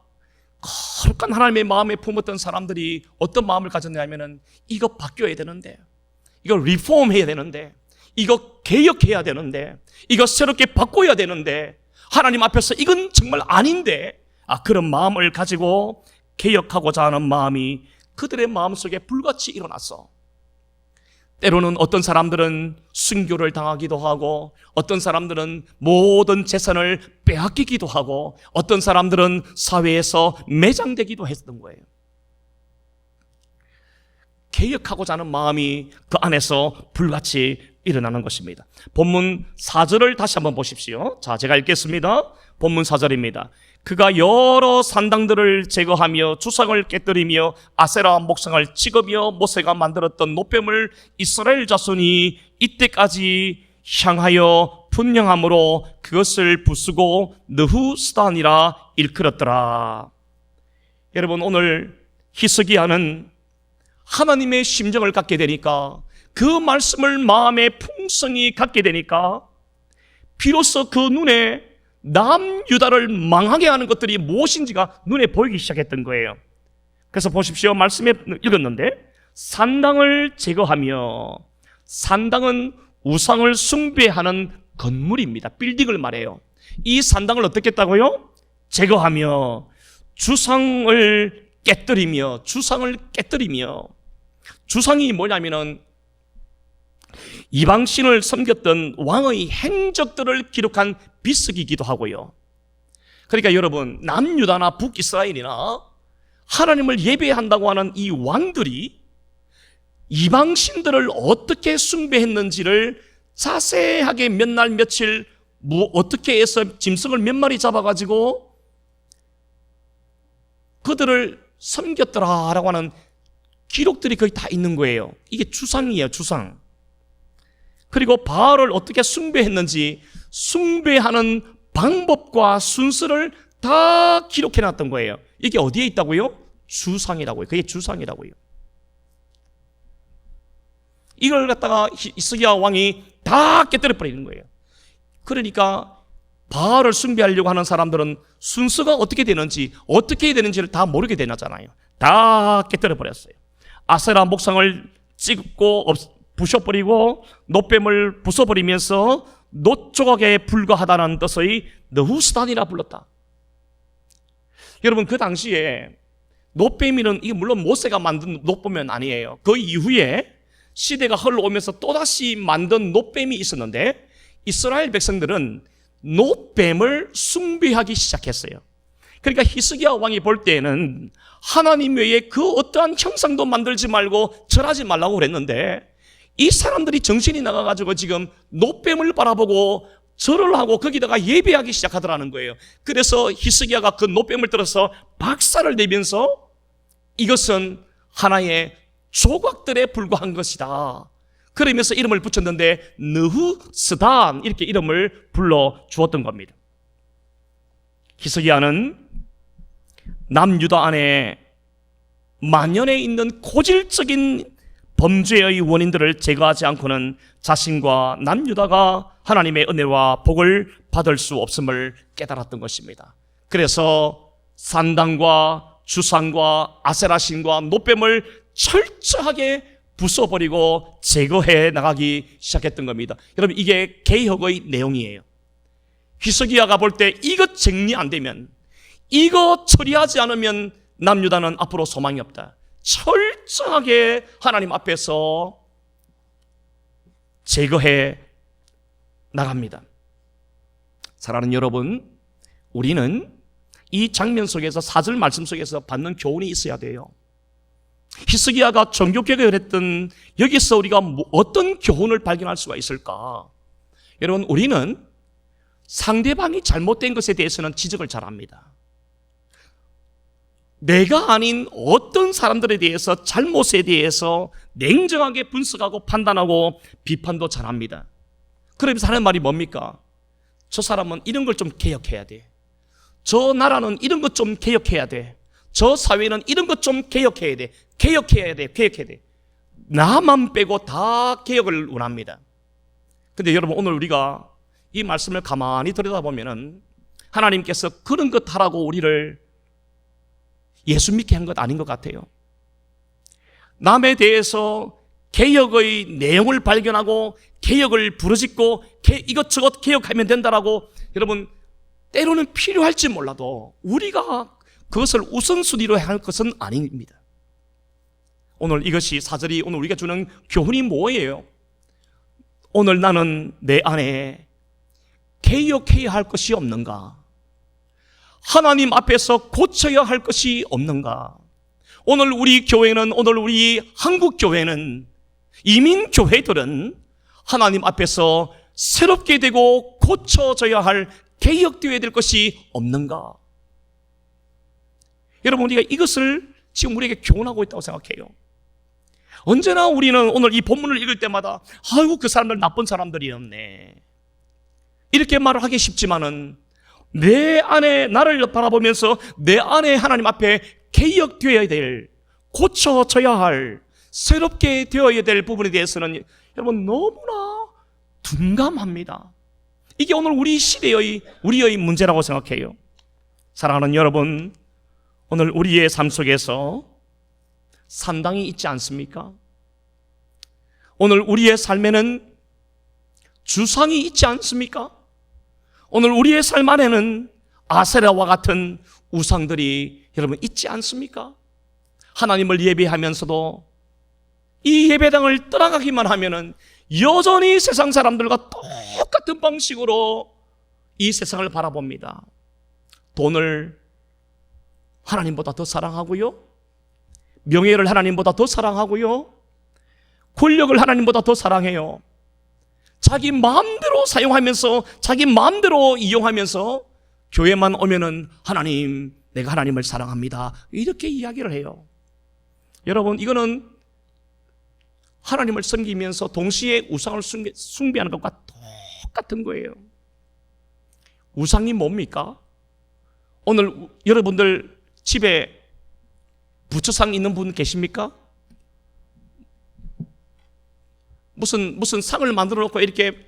거룩한 하나님의 마음에 품었던 사람들이 어떤 마음을 가졌냐면은 이거 바뀌어야 되는데, 이거 리폼해야 되는데, 이거 개혁해야 되는데, 이거 새롭게 바꿔야 되는데, 하나님 앞에서 이건 정말 아닌데, 그런 마음을 가지고 개혁하고자 하는 마음이 그들의 마음속에 불같이 일어났어. 때로는 어떤 사람들은 순교를 당하기도 하고, 어떤 사람들은 모든 재산을 빼앗기기도 하고, 어떤 사람들은 사회에서 매장되기도 했던 거예요. 개혁하고자 하는 마음이 그 안에서 불같이 일어나는 것입니다. 본문 4절을 다시 한번 보십시오. 자, 제가 읽겠습니다. 본문 4절입니다. 그가 여러 산당들을 제거하며 주상을 깨뜨리며 아세라 목상을 찍으며 모세가 만들었던 노뱀을 이스라엘 자손이 이때까지 향하여 분명함으로 그것을 부수고 느후스단이라 일컬었더라. 여러분, 오늘 히스기야는 하나님의 심정을 갖게 되니까, 그 말씀을 마음에 풍성히 갖게 되니까 비로소 그 눈에 남유다를 망하게 하는 것들이 무엇인지가 눈에 보이기 시작했던 거예요. 그래서 보십시오. 말씀에 읽었는데, 산당을 제거하며, 산당은 우상을 숭배하는 건물입니다. 빌딩을 말해요. 이 산당을 어떻게 했다고요? 제거하며 주상을 깨뜨리며, 주상이 뭐냐면은 이방신을 섬겼던 왕의 행적들을 기록한 비석이기도 하고요. 그러니까 여러분, 남유다나 북이스라엘이나 하나님을 예배한다고 하는 이 왕들이 이방신들을 어떻게 숭배했는지를 자세하게 몇 날 며칠 어떻게 해서 짐승을 몇 마리 잡아가지고 그들을 섬겼더라라고 하는 기록들이 거의 다 있는 거예요. 이게 주상이에요, 주상. 그리고 바알을 어떻게 숭배했는지 숭배하는 방법과 순서를 다 기록해놨던 거예요. 이게 어디에 있다고요? 주상이라고요. 그게 주상이라고요. 이걸 갖다가 히스기야 왕이 다 깨뜨려 버리는 거예요. 그러니까 바알을 숭배하려고 하는 사람들은 순서가 어떻게 되는지, 어떻게 해야 되는지를 다 모르게 되나잖아요. 다 깨뜨려 버렸어요. 아세라 목상을 찍고 부셔버리고 노뱀을 부숴버리면서 노조각에 불과하다는 뜻의 느후스단이라 불렀다. 여러분, 그 당시에 노뱀이는, 이게 물론 모세가 만든 노뱀은 아니에요. 그 이후에 시대가 흘러오면서 또다시 만든 노뱀이 있었는데, 이스라엘 백성들은 노뱀을 숭배하기 시작했어요. 그러니까 히스기야 왕이 볼 때에는 하나님 외에 그 어떠한 형상도 만들지 말고 절하지 말라고 그랬는데, 이 사람들이 정신이 나가가지고 지금 노뱀을 바라보고 절을 하고 거기다가 예배하기 시작하더라는 거예요. 그래서 히스기야가 그 노뱀을 들어서 박살을 내면서 이것은 하나의 조각들에 불과한 것이다, 그러면서 이름을 붙였는데 느후스단, 이렇게 이름을 불러 주었던 겁니다. 히스기야는 남유다 안에 만연해 있는 고질적인 범죄의 원인들을 제거하지 않고는 자신과 남유다가 하나님의 은혜와 복을 받을 수 없음을 깨달았던 것입니다. 그래서 산당과 주상과 아세라신과 노뱀을 철저하게 부숴버리고 제거해 나가기 시작했던 겁니다. 여러분, 이게 개혁의 내용이에요. 히스기야가 볼 때 이것 정리 안 되면, 이거 처리하지 않으면 남유다는 앞으로 소망이 없다. 철저하게 하나님 앞에서 제거해 나갑니다. 사랑하는 여러분, 우리는 이 장면 속에서, 사절 말씀 속에서 받는 교훈이 있어야 돼요. 히스기야가 종교개혁을 했던 여기서 우리가 어떤 교훈을 발견할 수가 있을까? 여러분, 우리는 상대방이 잘못된 것에 대해서는 지적을 잘합니다. 내가 아닌 어떤 사람들에 대해서, 잘못에 대해서 냉정하게 분석하고 판단하고 비판도 잘합니다. 그러면서 하는 말이 뭡니까? 저 사람은 이런 걸 좀 개혁해야 돼. 저 나라는 이런 것 좀 개혁해야 돼. 저 사회는 이런 것 좀 개혁해야 돼. 개혁해야 돼. 나만 빼고 다 개혁을 원합니다. 근데 여러분, 오늘 우리가 이 말씀을 가만히 들여다보면은 하나님께서 그런 것 하라고 우리를 예수 믿게 한 것 아닌 것 같아요. 남에 대해서 개혁의 내용을 발견하고 개혁을 부르짖고 이것저것 개혁하면 된다라고, 여러분, 때로는 필요할지 몰라도 우리가 그것을 우선순위로 할 것은 아닙니다. 오늘 이것이 사절이 오늘 우리가 주는 교훈이 뭐예요? 오늘 나는 내 안에 개혁해야 할 것이 없는가? 하나님 앞에서 고쳐야 할 것이 없는가? 오늘 우리 교회는, 오늘 우리 한국 교회는, 이민 교회들은 하나님 앞에서 새롭게 되고 고쳐져야 할, 개혁되어야 될 것이 없는가? 여러분, 우리가 이것을 지금 우리에게 교훈하고 있다고 생각해요. 언제나 우리는 오늘 이 본문을 읽을 때마다 아이고 그 사람들 나쁜 사람들이었네 이렇게 말을 하기 쉽지만은 내 안에 나를 바라보면서 내 안에 하나님 앞에 개혁되어야 될, 고쳐져야 할, 새롭게 되어야 될 부분에 대해서는 여러분 너무나 둔감합니다. 이게 오늘 우리 시대의 우리의 문제라고 생각해요. 사랑하는 여러분, 오늘 우리의 삶 속에서 산당이 있지 않습니까? 오늘 우리의 삶에는 주상이 있지 않습니까? 오늘 우리의 삶 안에는 아세라와 같은 우상들이 여러분 있지 않습니까? 하나님을 예배하면서도 이 예배당을 떠나가기만 하면은 여전히 세상 사람들과 똑같은 방식으로 이 세상을 바라봅니다. 돈을 하나님보다 더 사랑하고요, 명예를 하나님보다 더 사랑하고요, 권력을 하나님보다 더 사랑해요. 자기 마음대로 사용하면서 자기 마음대로 이용하면서 교회만 오면은 하나님, 내가 하나님을 사랑합니다 이렇게 이야기를 해요. 여러분, 이거는 하나님을 섬기면서 동시에 우상을 숭배하는 것과 똑같은 거예요. 우상이 뭡니까? 오늘 여러분들 집에 부처상 있는 분 계십니까? 무슨 상을 만들어 놓고 이렇게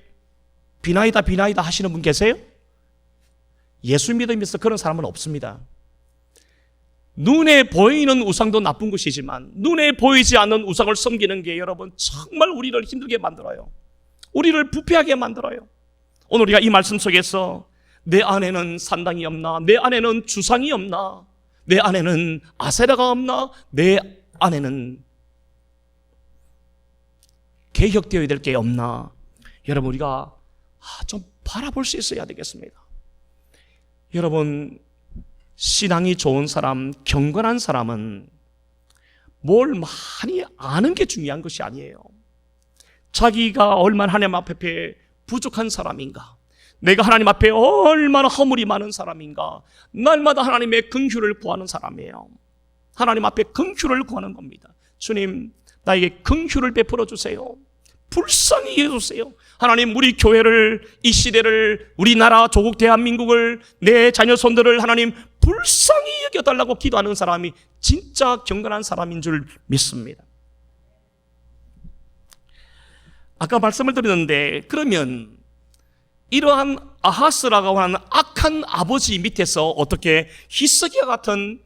비나이다 하시는 분 계세요? 예수 믿으면서 그런 사람은 없습니다. 눈에 보이는 우상도 나쁜 것이지만 눈에 보이지 않는 우상을 섬기는 게 여러분 정말 우리를 힘들게 만들어요. 우리를 부패하게 만들어요. 오늘 우리가 이 말씀 속에서 내 안에는 산당이 없나? 내 안에는 주상이 없나? 내 안에는 아세라가 없나? 내 안에는 개혁되어야 될 게 없나? 여러분, 우리가 좀 바라볼 수 있어야 되겠습니다. 여러분, 신앙이 좋은 사람, 경건한 사람은 뭘 많이 아는 게 중요한 것이 아니에요. 자기가 얼마나 하나님 앞에 부족한 사람인가, 내가 하나님 앞에 얼마나 허물이 많은 사람인가, 날마다 하나님의 긍휼을 구하는 사람이에요. 하나님 앞에 긍휼을 구하는 겁니다. 주님, 나에게 긍휼을 베풀어 주세요. 불쌍히 여겨주세요. 하나님, 우리 교회를, 이 시대를, 우리나라 조국 대한민국을, 내 자녀 손들을 하나님 불쌍히 여겨달라고 기도하는 사람이 진짜 경건한 사람인 줄 믿습니다. 아까 말씀을 드렸는데, 그러면 이러한 아하스라고 하는 악한 아버지 밑에서 어떻게 히스기야 같은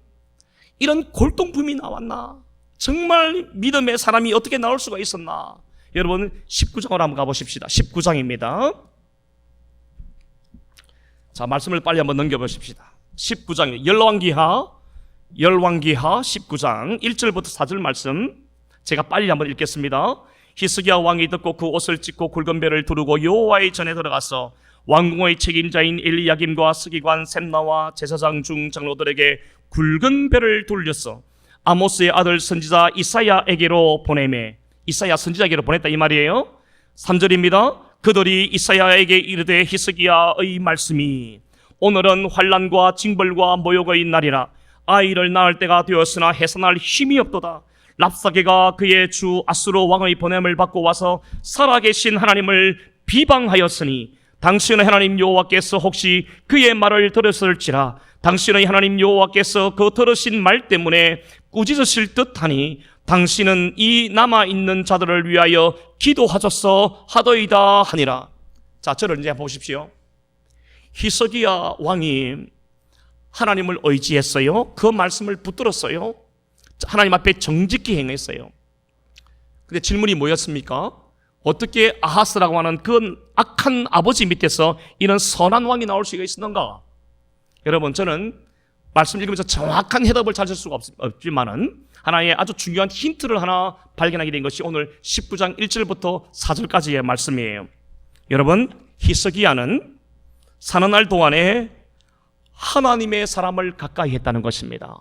이런 골동품이 나왔나? 정말 믿음의 사람이 어떻게 나올 수가 있었나? 여러분, 19장으로 한번 가보십시다. 19장입니다. 자, 말씀을 빨리 한번 넘겨보십시다. 19장, 열왕기하 19장 1절부터 4절 말씀 제가 빨리 한번 읽겠습니다. 히스기야 왕이 듣고 그 옷을 찢고 굵은 배를 두르고 여호와의 전에 들어가서 왕궁의 책임자인 엘리야김과 서기관 셈나와 제사장 중 장로들에게 굵은 배를 돌렸어 아모스의 아들 선지자 이사야에게로 보내매, 이사야 선지자에게로 보냈다 이 말이에요. 3절입니다. 그들이 이사야에게 이르되 히스기야의 말씀이 오늘은 환난과 징벌과 모욕의 날이라. 아이를 낳을 때가 되었으나 해산할 힘이 없도다. 랍사게가 그의 주 아수르 왕의 보냄을 받고 와서 살아계신 하나님을 비방하였으니 당신의 하나님 여호와께서 혹시 그의 말을 들었을지라. 당신의 하나님 여호와께서 그 들으신 말 때문에 꾸짖으실 듯하니 당신은 이 남아있는 자들을 위하여 기도하소서 하더이다 하니라. 자, 저를 이제 보십시오. 히스기야 왕이 하나님을 의지했어요. 그 말씀을 붙들었어요. 하나님 앞에 정직히 행했어요. 근데 질문이 뭐였습니까? 어떻게 아하스라고 하는 그 악한 아버지 밑에서 이런 선한 왕이 나올 수가 있었는가? 여러분, 저는 말씀 읽으면서 정확한 해답을 찾을 수가 없지만은 하나의 아주 중요한 힌트를 하나 발견하게 된 것이 오늘 19장 1절부터 4절까지의 말씀이에요. 여러분, 히스기야는 사는 날 동안에 하나님의 사람을 가까이 했다는 것입니다.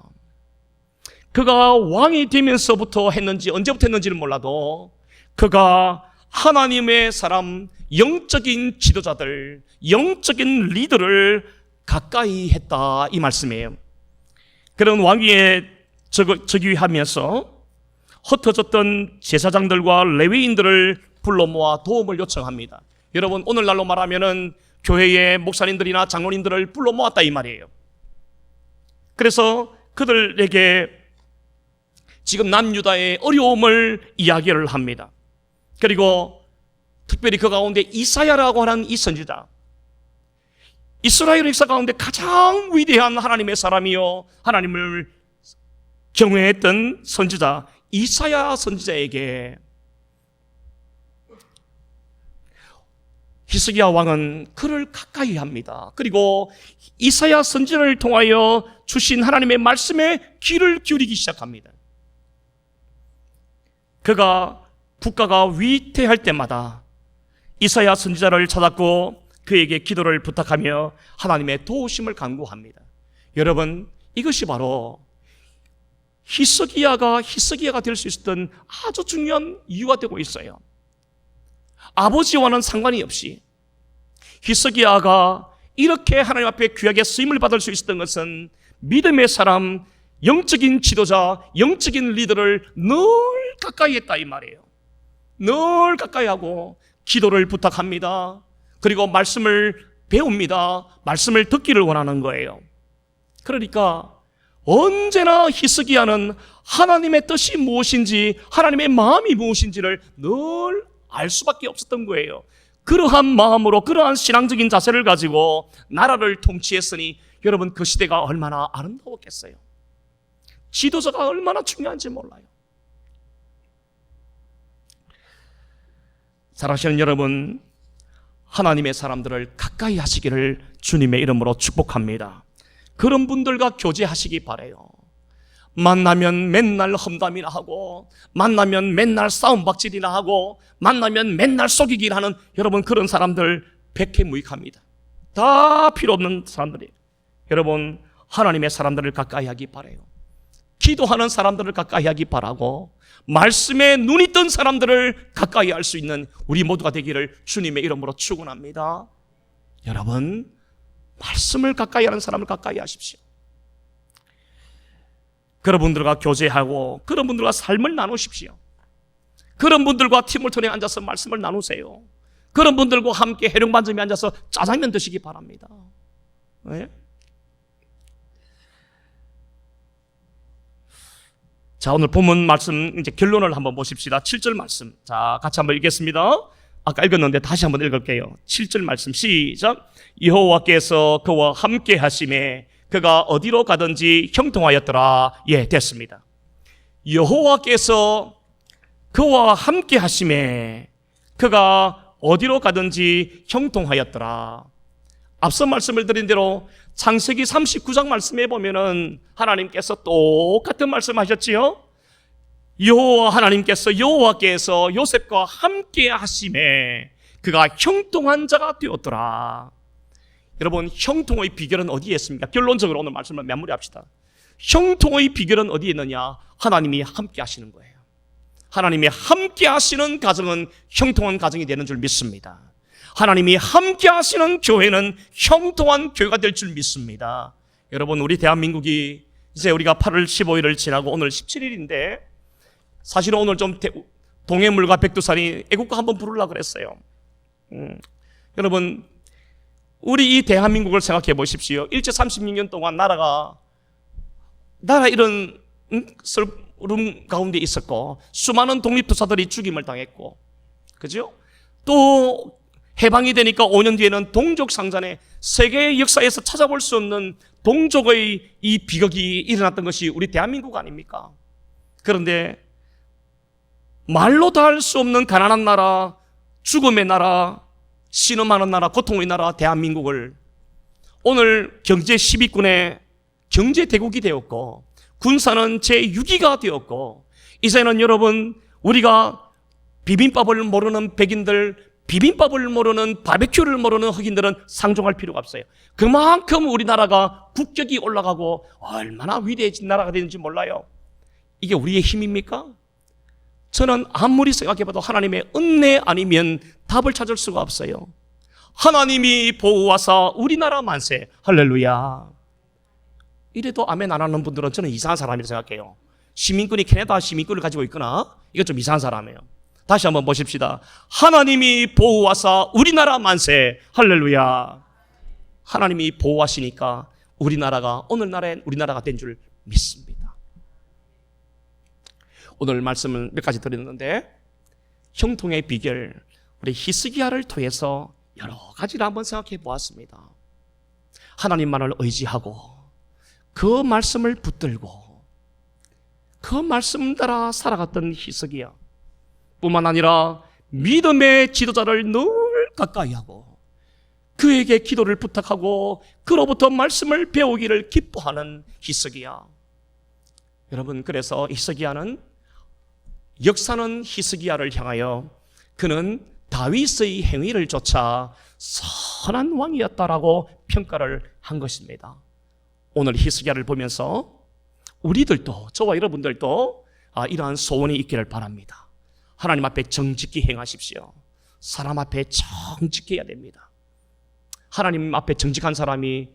그가 왕이 되면서부터 했는지 언제부터 했는지는 몰라도 그가 하나님의 사람, 영적인 지도자들, 영적인 리더를 가까이 했다 이 말씀이에요. 그런 왕위에 즉위하면서 흩어졌던 제사장들과 레위인들을 불러 모아 도움을 요청합니다. 여러분, 오늘날로 말하면은 교회의 목사님들이나 장로님들을 불러 모았다 이 말이에요. 그래서 그들에게 지금 남유다의 어려움을 이야기를 합니다. 그리고 특별히 그 가운데 이사야라고 하는 이 선지자, 이스라엘 역사 가운데 가장 위대한 하나님의 사람이요 하나님을 경외했던 선지자 이사야 선지자에게 히스기야 왕은 그를 가까이 합니다. 그리고 이사야 선지자를 통하여 주신 하나님의 말씀에 귀를 기울이기 시작합니다. 그가 국가가 위태할 때마다 이사야 선지자를 찾았고 그에게 기도를 부탁하며 하나님의 도우심을 간구합니다. 여러분, 이것이 바로 히스기야가 될 수 있었던 아주 중요한 이유가 되고 있어요. 아버지와는 상관이 없이 히스기야가 이렇게 하나님 앞에 귀하게 쓰임을 받을 수 있었던 것은 믿음의 사람, 영적인 지도자, 영적인 리더를 늘 가까이 했다 이 말이에요. 늘 가까이 하고 기도를 부탁합니다. 그리고 말씀을 배웁니다. 말씀을 듣기를 원하는 거예요. 그러니까 언제나 히스기야는 하나님의 뜻이 무엇인지, 하나님의 마음이 무엇인지를 늘 알 수밖에 없었던 거예요. 그러한 마음으로, 그러한 신앙적인 자세를 가지고 나라를 통치했으니 여러분, 그 시대가 얼마나 아름다웠겠어요. 지도자가 얼마나 중요한지 몰라요. 사랑하시는 여러분, 하나님의 사람들을 가까이 하시기를 주님의 이름으로 축복합니다. 그런 분들과 교제하시기 바라요. 만나면 맨날 험담이나 하고, 만나면 맨날 싸움박질이나 하고, 만나면 맨날 속이기나 하는 여러분, 그런 사람들 백해무익합니다. 다 필요 없는 사람들이에요. 여러분, 하나님의 사람들을 가까이 하기 바라요. 기도하는 사람들을 가까이 하기 바라고, 말씀에 눈이 뜬 사람들을 가까이 할 수 있는 우리 모두가 되기를 주님의 이름으로 축원합니다. 여러분, 말씀을 가까이 하는 사람을 가까이 하십시오. 그런 분들과 교제하고 그런 분들과 삶을 나누십시오. 그런 분들과 팀을턴에 앉아서 말씀을 나누세요. 그런 분들과 함께 해룡반점에 앉아서 짜장면 드시기 바랍니다. 네? 자, 오늘 본문 말씀 이제 결론을 한번 보십시다. 7절 말씀. 자, 같이 한번 읽겠습니다. 아까 읽었는데 다시 한번 읽을게요. 7절 말씀 시작. 여호와께서 그와 함께 하심에 그가 어디로 가든지 형통하였더라. 예, 됐습니다. 여호와께서 그와 함께 하심에 그가 어디로 가든지 형통하였더라. 앞서 말씀을 드린 대로 창세기 39장 말씀에 보면은 하나님께서 똑같은 말씀하셨지요. 여호와께서 요셉과 함께 하심에 그가 형통한 자가 되었더라. 여러분, 형통의 비결은 어디에 있습니까? 결론적으로 오늘 말씀을 마무리합시다. 형통의 비결은 어디에 있느냐? 하나님이 함께 하시는 거예요. 하나님이 함께 하시는 가정은 형통한 가정이 되는 줄 믿습니다. 하나님이 함께 하시는 교회는 형통한 교회가 될 줄 믿습니다. 여러분, 우리 대한민국이 이제 우리가 8월 15일을 지나고 오늘 17일인데 사실은 오늘 좀 동해물과 백두산이 애국가 한번 부르려고 그랬어요. 여러분, 우리 이 대한민국을 생각해 보십시오. 일제 36년 동안 나라 이런 썰름 가운데 있었고 수많은 독립투사들이 죽임을 당했고, 그죠? 또 해방이 되니까 5년 뒤에는 동족상잔에 세계의 역사에서 찾아볼 수 없는 동족의 이 비극이 일어났던 것이 우리 대한민국 아닙니까? 그런데 말로 다 할 수 없는 가난한 나라, 죽음의 나라, 신음하는 나라, 고통의 나라 대한민국을 오늘 경제 10위권의 경제 대국이 되었고 군사는 제6위가 되었고, 이제는 여러분, 우리가 비빔밥을 모르는 백인들, 비빔밥을 모르는 바베큐를 모르는 흑인들은 상종할 필요가 없어요. 그만큼 우리나라가 국격이 올라가고 얼마나 위대해진 나라가 되는지 몰라요. 이게 우리의 힘입니까? 저는 아무리 생각해봐도 하나님의 은혜 아니면 답을 찾을 수가 없어요. 하나님이 보호하사 우리나라 만세. 할렐루야. 이래도 아멘 안 하는 분들은 저는 이상한 사람이라고 생각해요. 시민권이 캐나다 시민권을 가지고 있거나 이건 좀 이상한 사람이에요. 다시 한번 보십시다. 하나님이 보호하사 우리나라 만세. 할렐루야. 하나님이 보호하시니까 우리나라가 오늘날엔 우리나라가 된 줄 믿습니다. 오늘 말씀을 몇 가지 드렸는데 형통의 비결, 우리 히스기야를 통해서 여러 가지를 한번 생각해 보았습니다. 하나님만을 의지하고 그 말씀을 붙들고 그 말씀 따라 살아갔던 히스기야 뿐만 아니라 믿음의 지도자를 늘 가까이 하고 그에게 기도를 부탁하고 그로부터 말씀을 배우기를 기뻐하는 히스기야. 여러분, 그래서 히스기야는 역사는 히스기야를 향하여 그는 다윗의 행위를 쫓아 선한 왕이었다라고 평가를 한 것입니다. 오늘 히스기야를 보면서 우리들도, 저와 여러분들도 이러한 소원이 있기를 바랍니다. 하나님 앞에 정직히 행하십시오. 사람 앞에 정직해야 됩니다. 하나님 앞에 정직한 사람이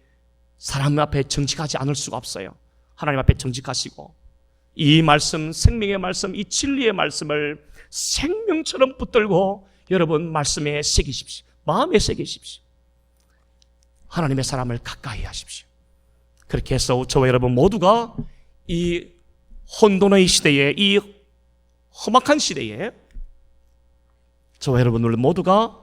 사람 앞에 정직하지 않을 수가 없어요. 하나님 앞에 정직하시고 이 말씀, 생명의 말씀, 이 진리의 말씀을 생명처럼 붙들고 여러분 말씀에 새기십시오. 마음에 새기십시오. 하나님의 사람을 가까이 하십시오. 그렇게 해서 저와 여러분 모두가 이 혼돈의 시대에, 이 험악한 시대에 저와 여러분들 모두가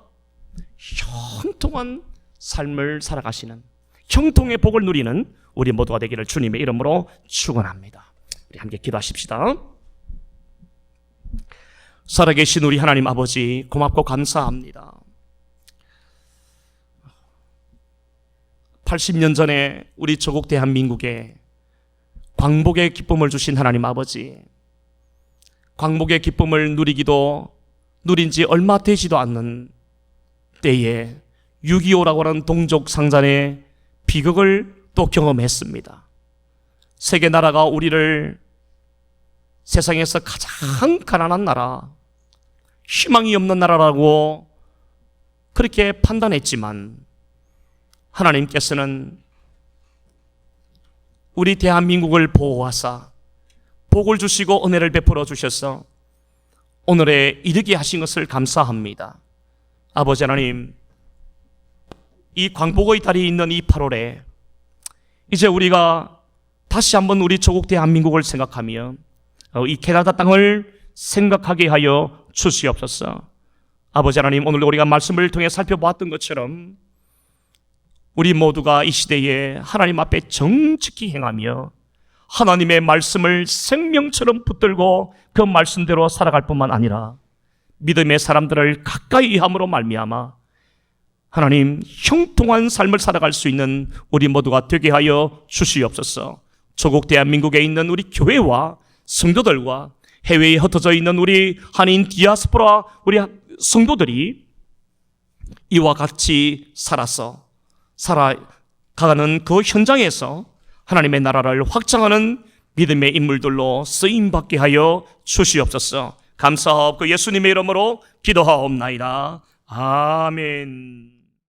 형통한 삶을 살아가시는, 형통의 복을 누리는 우리 모두가 되기를 주님의 이름으로 축원합니다. 우리 함께 기도하십시다. 살아계신 우리 하나님 아버지, 고맙고 감사합니다. 80년 전에 우리 조국 대한민국에 광복의 기쁨을 주신 하나님 아버지, 광복의 기쁨을 누린 지 얼마 되지도 않는 때에 6.25라고 하는 동족 상잔의 비극을 또 경험했습니다. 세계 나라가 우리를 세상에서 가장 가난한 나라, 희망이 없는 나라라고 그렇게 판단했지만 하나님께서는 우리 대한민국을 보호하사 복을 주시고 은혜를 베풀어 주셔서 오늘에 이르게 하신 것을 감사합니다. 아버지 하나님, 이 광복의 달이 있는 이 8월에 이제 우리가 다시 한번 우리 조국 대한민국을 생각하며 이 캐나다 땅을 생각하게 하여 주시옵소서. 아버지 하나님, 오늘 우리가 말씀을 통해 살펴보았던 것처럼 우리 모두가 이 시대에 하나님 앞에 정직히 행하며 하나님의 말씀을 생명처럼 붙들고 그 말씀대로 살아갈 뿐만 아니라 믿음의 사람들을 가까이 함으로 말미암아 하나님 형통한 삶을 살아갈 수 있는 우리 모두가 되게 하여 주시옵소서. 조국 대한민국에 있는 우리 교회와 성도들과 해외에 흩어져 있는 우리 한인 디아스포라 우리 성도들이 이와 같이 살아가는 그 현장에서 하나님의 나라를 확장하는 믿음의 인물들로 쓰임받게 하여 주시옵소서. 감사하옵고 예수님의 이름으로 기도하옵나이다. 아멘.